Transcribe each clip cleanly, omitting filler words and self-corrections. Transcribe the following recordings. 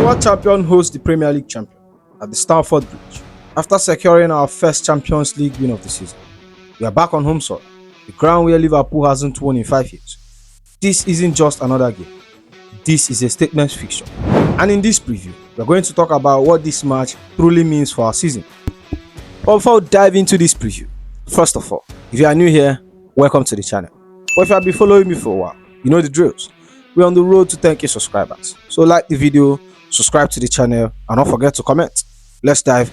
World champion hosts the Premier League champion at the Stamford Bridge after securing our first Champions League win of the season. We are back on home soil, the ground where Liverpool hasn't won in 5 years. This isn't just another game. This is a statement fixture. And in this preview, we are going to talk about what this match truly means for our season. But before we dive into this preview, first of all, if you are new here, welcome to the channel. But if you have been following me for a while, you know the drills. We're on the road to 10k subscribers. So like the video, subscribe to the channel, and don't forget to comment. Let's dive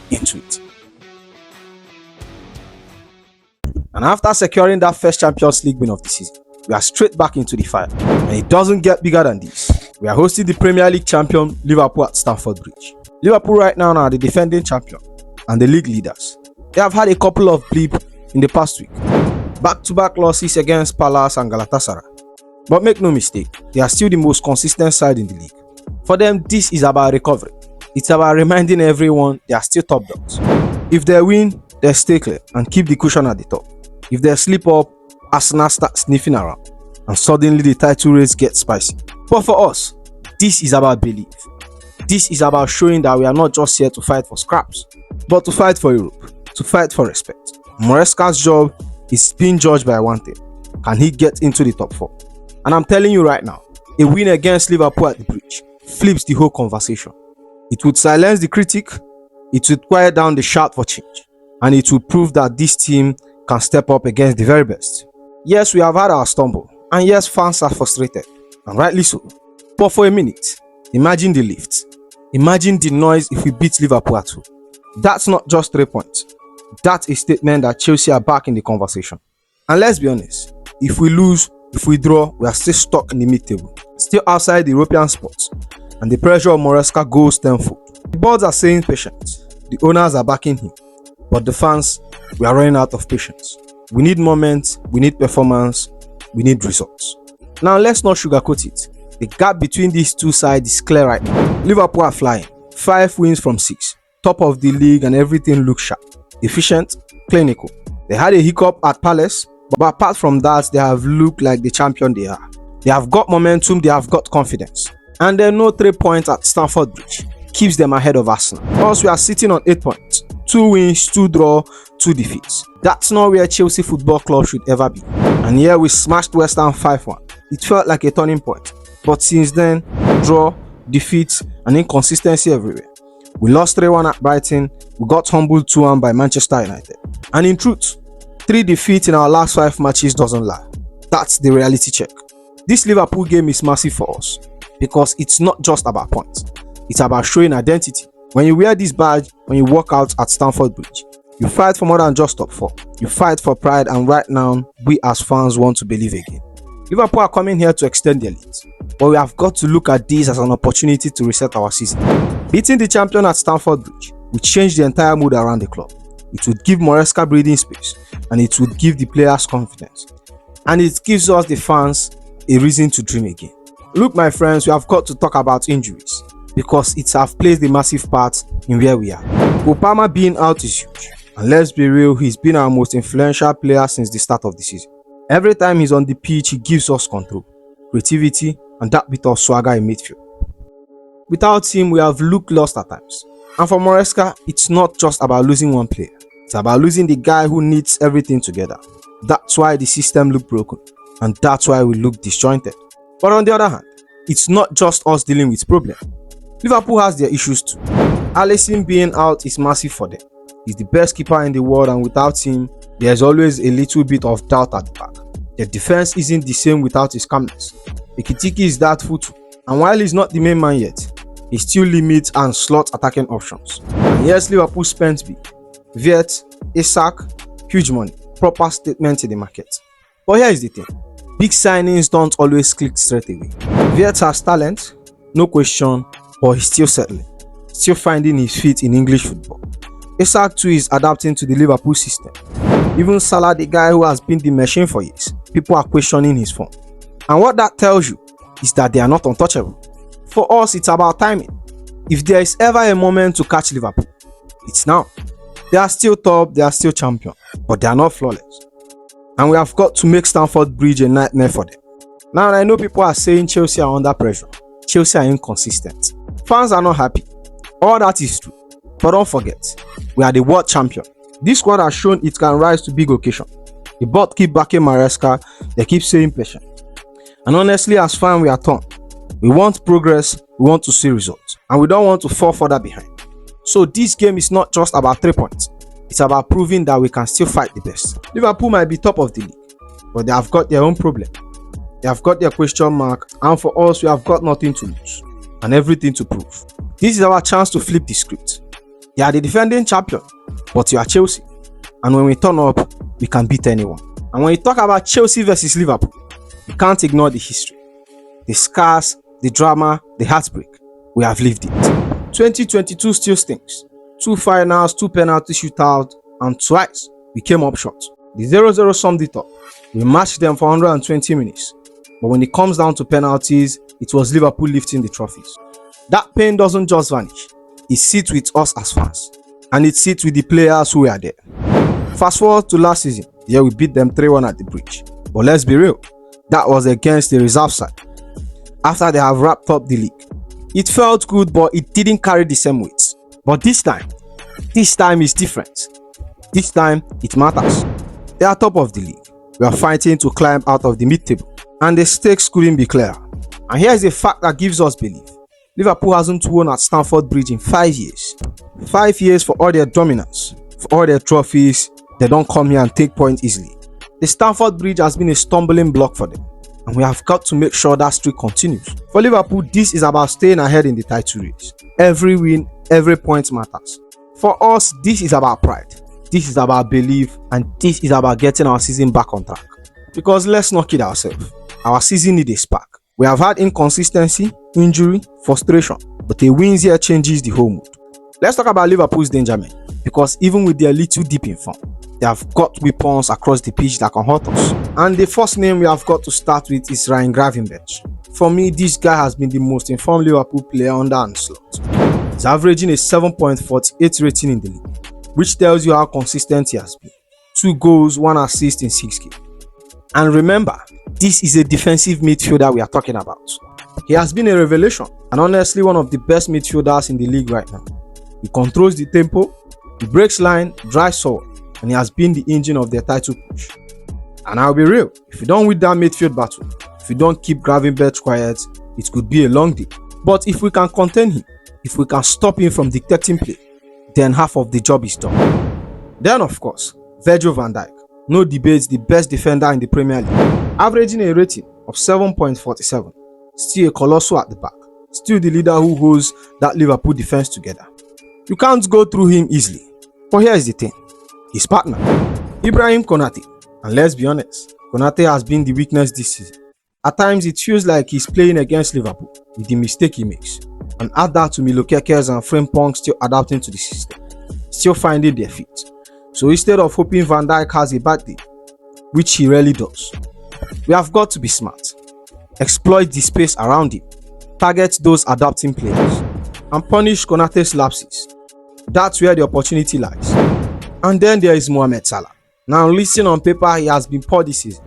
into it. And after securing that first Champions League win of the season, we are straight back into the fight. And it doesn't get bigger than this. We are hosting the Premier League champion Liverpool at Stamford Bridge. Liverpool right now are the defending champion and the league leaders. They have had a couple of blip in the past week. Back-to-back losses against Palace and Galatasaray. But make no mistake, they are still the most consistent side in the league. For them, this is about recovery. It's about reminding everyone they are still top dogs. If they win, they stay clear and keep the cushion at the top. If they slip up, Arsenal start sniffing around and suddenly the title race gets spicy. But for us, this is about belief. This is about showing that we are not just here to fight for scraps, but to fight for Europe, to fight for respect. Maresca's job is being judged by one thing: can he get into the top 4? And I'm telling you right now, a win against Liverpool at the Bridge flips the whole conversation. It would silence the critic, it would quiet down the shout for change, and it would prove that this team can step up against the very best. Yes, we have had our stumble, and yes, fans are frustrated, and rightly so. But for a minute, imagine the lift. Imagine the noise if we beat Liverpool at home. That's not just 3 points. That's a statement that Chelsea are back in the conversation. And let's be honest, if we lose, if we draw, we are still stuck in the mid-table, still outside the European spots, and the pressure of Maresca goes tenfold. The boards are saying patience, the owners are backing him, but the fans, we are running out of patience. We need moments, we need performance, we need results. Now let's not sugarcoat it. The gap between these two sides is clear right now. Liverpool are flying, 5 wins from 6, top of the league, and everything looks sharp, efficient, clinical. They had a hiccup at Palace, but apart from that, they have looked like the champion they are. They have got momentum, they have got confidence. And their no 3 points at Stamford Bridge keeps them ahead of Arsenal. Plus, we are sitting on 8 points. 2 wins, 2 draws, 2 defeats. That's not where Chelsea Football Club should ever be. And here we smashed West Ham 5-1. It felt like a turning point. But since then, draw, defeats, and inconsistency everywhere. We lost 3-1 at Brighton. We got humbled 2-1 by Manchester United. And in truth, 3 defeats in our last 5 matches doesn't lie. That's the reality check. This Liverpool game is massive for us because it's not just about points. It's about showing identity. When you wear this badge, when you walk out at Stamford Bridge, you fight for more than just top 4. You fight for pride, and right now, we as fans want to believe again. Liverpool are coming here to extend their lead, but we have got to look at this as an opportunity to reset our season. Beating the champion at Stamford Bridge will change the entire mood around the club. It would give Maresca breathing space, and it would give the players confidence. And it gives us, the fans, a reason to dream again. Look, my friends, we have got to talk about injuries because it has played a massive part in where we are. Obama being out is huge, and let's be real, he's been our most influential player since the start of the season. Every time he's on the pitch, he gives us control, creativity, and that bit of swagger in midfield. Without him, we have looked lost at times. And for Maresca, it's not just about losing one player. It's about losing the guy who needs everything together. That's why the system looked broken, and that's why we look disjointed. But on the other hand, it's not just us dealing with problems. Liverpool has their issues too. Alisson being out is massive for them. He's the best keeper in the world, and without him, there's always a little bit of doubt at the back. The defense isn't the same without his calmness. Ekitike is that foot, and while he's not the main man yet, he still limits and slots attacking options. And yes, Liverpool spent big. Wirtz, Isak, huge money, proper statement in the market. But here is the thing, big signings don't always click straight away. Wirtz has talent, no question, but he's still settling, still finding his feet in English football. Isak too is adapting to the Liverpool system. Even Salah, the guy who has been the machine for years, people are questioning his form. And what that tells you is that they are not untouchable. For us, it's about timing. If there is ever a moment to catch Liverpool, it's now. They are still top, they are still champion, but they are not flawless. And we have got to make Stamford Bridge a nightmare for them. Now, I know people are saying Chelsea are under pressure. Chelsea are inconsistent. Fans are not happy. All that is true. But don't forget, we are the world champion. This squad has shown it can rise to big occasion. The board keep backing Maresca, they keep staying patient. And honestly, as fans, we are torn. We want progress, we want to see results, and we don't want to fall further behind. So this game is not just about 3 points. It's about proving that we can still fight the best. Liverpool might be top of the league, but they have got their own problem. They have got their question mark, and for us, we have got nothing to lose and everything to prove. This is our chance to flip the script. You are the defending champion, but you are Chelsea. And when we turn up, we can beat anyone. And when you talk about Chelsea versus Liverpool, you can't ignore the history, the scars, the drama, the heartbreak. We have lived it. 2022 still stinks. 2 finals, 2 penalty shootouts, and twice we came up short. The 0-0 summed it up. We matched them for 120 minutes. But when it comes down to penalties, it was Liverpool lifting the trophies. That pain doesn't just vanish. It sits with us as fans. And it sits with the players who were there. Fast forward to last season. Yeah, we beat them 3-1 at the Bridge. But let's be real. That was against the reserve side. After they have wrapped up the league. It felt good, but it didn't carry the same weight. But this time is different. This time, it matters. They are top of the league. We are fighting to climb out of the mid-table. And the stakes couldn't be clearer. And here is a fact that gives us belief. Liverpool hasn't won at Stamford Bridge in 5 years. 5 years for all their dominance, for all their trophies. They don't come here and take points easily. The Stamford Bridge has been a stumbling block for them. And we have got to make sure that streak continues. For Liverpool, this is about staying ahead in the title race. Every win, every point matters. For us, this is about pride. This is about belief. And this is about getting our season back on track. Because let's not kid ourselves. Our season needs a spark. We have had inconsistency, injury, frustration. But a win here changes the whole mood. Let's talk about Liverpool's danger men. Because even with their little dip in form, they have got weapons across the pitch that can hurt us. And the first name we have got to start with is Gravenberch. For me, this guy has been the most informed Liverpool player under onslaught. He's averaging a 7.48 rating in the league, which tells you how consistent he has been. 2 goals, 1 assist in 6 games. And remember, this is a defensive midfielder we are talking about. He has been a revelation and honestly one of the best midfielders in the league right now. He controls the tempo, he breaks line, drives forward, and he has been the engine of their title push. And I'll be real, if you don't win that midfield battle, if you don't keep Gravenberch quiet, it could be a long day. But if we can contain him, if we can stop him from dictating play, then half of the job is done. Then of course, Virgil van Dijk, no debates, the best defender in the Premier League, averaging a rating of 7.47, still a colossal at the back, still the leader who holds that Liverpool defense together. You can't go through him easily. But here is the thing. His partner, Ibrahim Konate. And let's be honest, Konate has been the weakness this season. At times, it feels like he's playing against Liverpool with the mistake he makes. And add that to Milokekers and Frimpong still adapting to the system, still finding their feet. So instead of hoping Van Dijk has a bad day, which he rarely does, we have got to be smart. Exploit the space around him, target those adapting players, and punish Konate's lapses. That's where the opportunity lies. And then there is Mohamed Salah. Now listed on paper, he has been poor this season.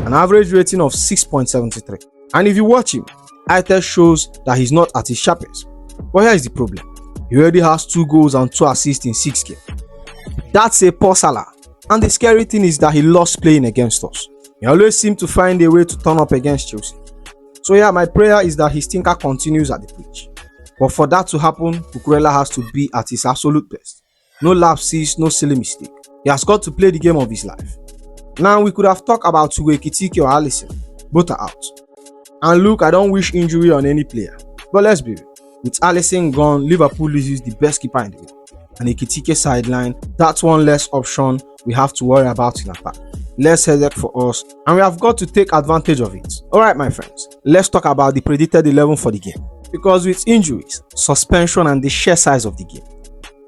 An average rating of 6.73. And if you watch him, eye test shows that he's not at his sharpest. But here is the problem. He already has 2 goals and 2 assists in 6 games. That's a poor Salah. And the scary thing is that he lost playing against us. He always seems to find a way to turn up against Chelsea. So yeah, my prayer is that his stinker continues at the pitch. But for that to happen, Cucurella has to be at his absolute best. No lapses, no silly mistake. He has got to play the game of his life. Now we could have talked about Ekitike or Alisson. Both are out. And look, I don't wish injury on any player. But let's be real. With Alisson gone, Liverpool loses the best keeper in the world. And Ekitike sideline, that's one less option we have to worry about in attack. Less headache for us, and we have got to take advantage of it. Alright my friends, let's talk about the predicted 11 for the game. Because with injuries, suspension and the sheer size of the game,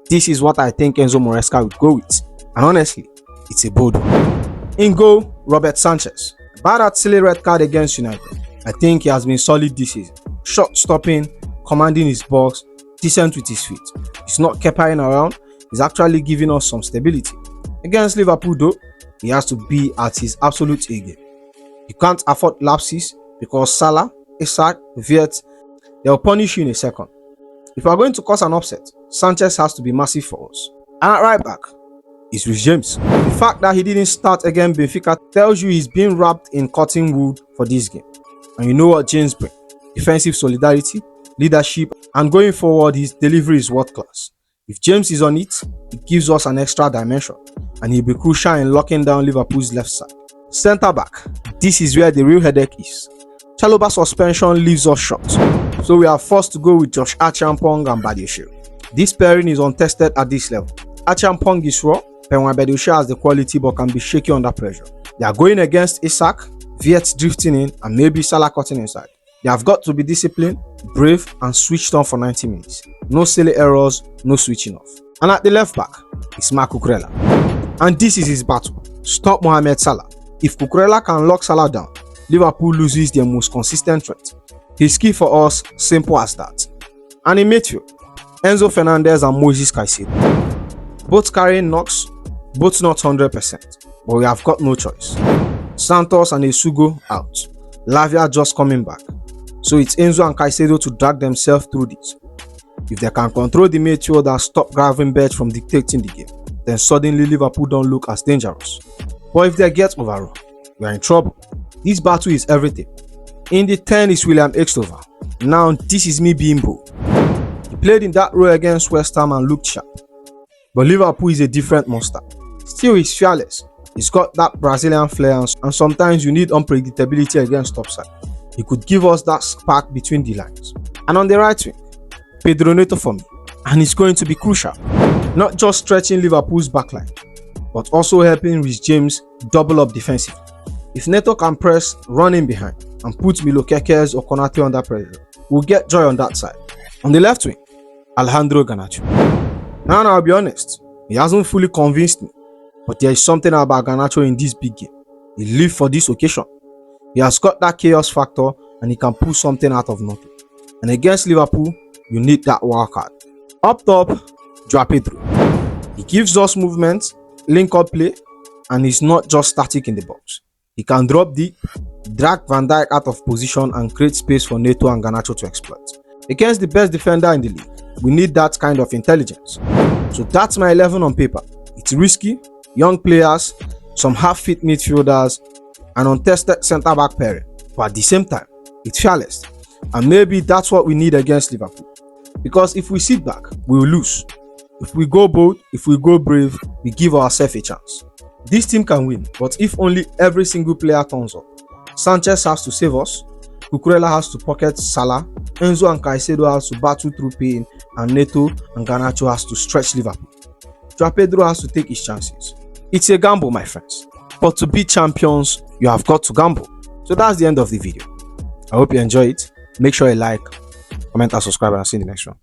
this is what I think Enzo Maresca would go with. And honestly, it's a bold one. In goal, Robert Sanchez. Bad that silly red card against United. I think he has been solid this season. Shot stopping, commanding his box, decent with his feet. He's not capering around, he's actually giving us some stability. Against Liverpool though, he has to be at his absolute A game. You can't afford lapses because Salah, Isak, Wirtz, they'll punish you in a second. If we are going to cause an upset, Sanchez has to be massive for us. And at right back is Reece James. The fact that he didn't start against Benfica tells you he's been wrapped in cotton wool for this game. And you know what James brings? Defensive solidarity, leadership, and going forward, his delivery is world class. If James is on it, it gives us an extra dimension, and he'll be crucial in locking down Liverpool's left side. Centre back, this is where the real headache is. Chalobah's suspension leaves us short, so we are forced to go with Josh Achampong and Badiashile. This pairing is untested at this level. Achampong is raw, but Badiashile has the quality but can be shaky under pressure. They are going against Isak, Wirtz drifting in, and maybe Salah cutting inside. They have got to be disciplined, brave, and switched on for 90 minutes. No silly errors, no switching off. And at the left back is Marc Cucurella. And this is his battle. Stop Mohamed Salah. If Cucurella can lock Salah down, Liverpool loses their most consistent threat. His key for us, simple as that. And in midfield, Enzo Fernandez and Moises Caicedo. Both carrying knocks, both not 100%, but we have got no choice. Santos and Esugo out. Lavia just coming back. So it's Enzo and Caicedo to drag themselves through this. If they can control the midfield and stop Gravenberch from dictating the game, then suddenly Liverpool don't look as dangerous. But if they get overrun, we are in trouble. This battle is everything. In the 10 is William Extover. Now this is me being bold. He played in that role against West Ham and looked sharp. But Liverpool is a different monster. Still, he's fearless. He's got that Brazilian flair, and sometimes you need unpredictability against topside. He could give us that spark between the lines. And on the right wing, Pedro Neto for me, and it's going to be crucial. Not just stretching Liverpool's backline, but also helping Reece James double up defensively. If Neto can press, run in behind, and put Milo Kekes or Konate under pressure, we'll get joy on that side. On the left wing, Alejandro Garnacho. Now I'll be honest, he hasn't fully convinced me, but there is something about Garnacho in this big game. He lived for this occasion. He has got that chaos factor, and he can pull something out of nothing. And against Liverpool, you need that wild card. Up top, Joao Pedro. He gives us movement, link-up play, and he's not just static in the box. He can drop deep, drag Van Dijk out of position, and create space for Neto and Garnacho to exploit. Against the best defender in the league, we need that kind of intelligence. So that's my 11 on paper. It's risky, young players, some half-fit midfielders, an untested centre-back pairing. But at the same time, it's fearless. And maybe that's what we need against Liverpool. Because if we sit back, we will lose. If we go bold, if we go brave, we give ourselves a chance. This team can win, but if only every single player turns up. Sanchez has to save us, Cucurella has to pocket Salah, Enzo and Caicedo has to battle through pain, and Neto and Garnacho has to stretch Liverpool. Joao Pedro has to take his chances. It's a gamble, my friends. But to be champions, you have got to gamble. So that's the end of the video. I hope you enjoy it. Make sure you like, comment and subscribe, and I'll see you in the next one.